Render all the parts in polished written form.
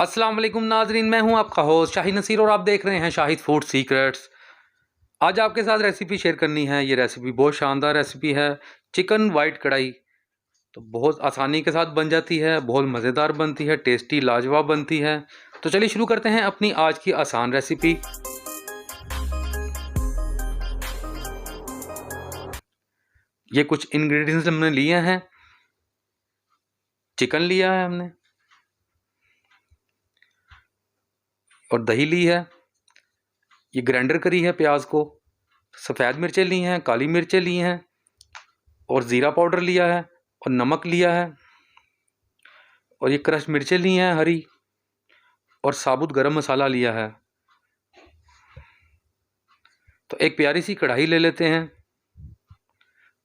अस्सलाम वालेकुम नाजरीन, मैं हूं आपका होस्ट शाहिद नसीर और आप देख रहे हैं शाहिद फूड सीक्रेट्स। आज आपके साथ रेसिपी शेयर करनी है। ये रेसिपी बहुत शानदार रेसिपी है, चिकन वाइट कढ़ाई। तो बहुत आसानी के साथ बन जाती है, बहुत मज़ेदार बनती है, टेस्टी लाजवाब बनती है। तो चलिए शुरू करते हैं अपनी आज की आसान रेसिपी। ये कुछ इंग्रेडिएंट्स हमने लिए हैं। चिकन लिया है हमने और दही ली है। ये ग्राइंडर करी है प्याज को। सफ़ेद मिर्चें ली हैं, काली मिर्चें ली हैं और ज़ीरा पाउडर लिया है और नमक लिया है और ये क्रश मिर्चें ली हैं हरी और साबुत गरम मसाला लिया है। तो एक प्यारी सी कढ़ाई ले लेते हैं,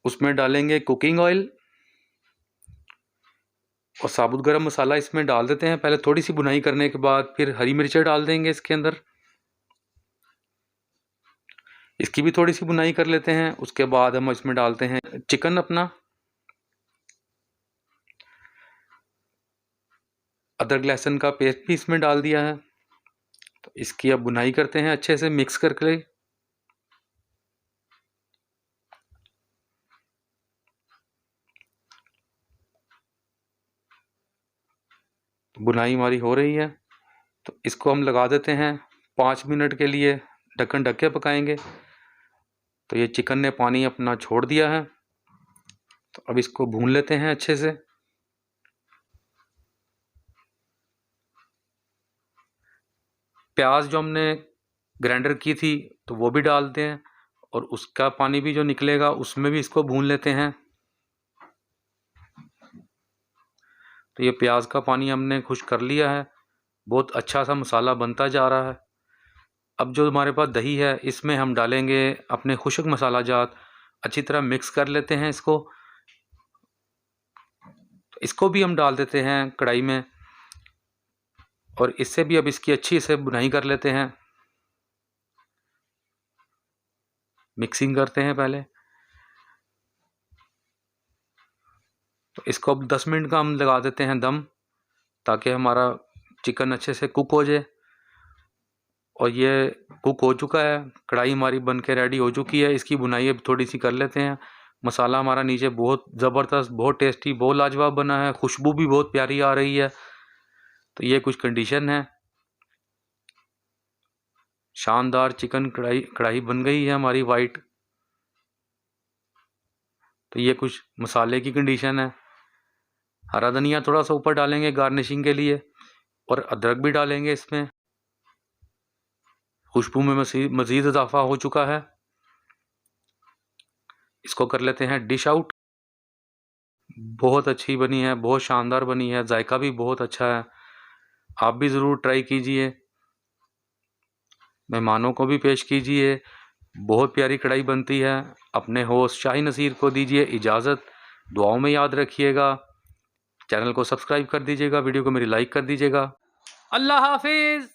उसमें डालेंगे कुकिंग ऑयल और साबुत गरम मसाला इसमें डाल देते हैं। पहले थोड़ी सी भुनाई करने के बाद फिर हरी मिर्चें डाल देंगे इसके अंदर। इसकी भी थोड़ी सी भुनाई कर लेते हैं। उसके बाद हम इसमें डालते हैं चिकन अपना। अदरक लहसुन का पेस्ट भी इसमें डाल दिया है। तो इसकी अब भुनाई करते हैं अच्छे से मिक्स करके। भुनाई हमारी हो रही है तो इसको हम लगा देते हैं 5 मिनट के लिए। ढक्कन ढक के पकाएंगे। तो ये चिकन ने पानी अपना छोड़ दिया है, तो अब इसको भून लेते हैं अच्छे से। प्याज जो हमने ग्राइंडर की थी तो वो भी डालते हैं और उसका पानी भी जो निकलेगा उसमें भी इसको भून लेते हैं। तो ये प्याज का पानी हमने खुश्क कर लिया है। बहुत अच्छा सा मसाला बनता जा रहा है। अब जो हमारे पास दही है इसमें हम डालेंगे अपने खुश्क मसाला जात। अच्छी तरह मिक्स कर लेते हैं इसको। तो इसको भी हम डाल देते हैं कढ़ाई में और इससे भी अब इसकी अच्छी से भुनाई कर लेते हैं। मिक्सिंग करते हैं पहले। तो इसको अब 10 मिनट का हम लगा देते हैं दम, ताकि हमारा चिकन अच्छे से कुक हो जाए। और ये कुक हो चुका है, कढ़ाई हमारी बन के रेडी हो चुकी है। इसकी भुनाई अब थोड़ी सी कर लेते हैं। मसाला हमारा नीचे बहुत ज़बरदस्त, बहुत टेस्टी, बहुत लाजवाब बना है। खुशबू भी बहुत प्यारी आ रही है। तो ये कुछ कंडीशन है। शानदार चिकन कढ़ाई बन गई है हमारी वाइट। तो ये कुछ मसाले की कंडीशन है। हरा धनिया थोड़ा सा ऊपर डालेंगे गार्निशिंग के लिए और अदरक भी डालेंगे इसमें। खुशबू में मज़ीद इजाफा हो चुका है। इसको कर लेते हैं डिश आउट। बहुत अच्छी बनी है, बहुत शानदार बनी है, जायका भी बहुत अच्छा है। आप भी ज़रूर ट्राई कीजिए, मेहमानों को भी पेश कीजिए। बहुत प्यारी कढ़ाई बनती है। अपने होस्ट शाहिद नसीर को दीजिए इजाज़त। दुआओं में याद रखिएगा। चैनल को सब्सक्राइब कर दीजिएगा, वीडियो को मेरी लाइक कर दीजिएगा। अल्लाह हाफिज़।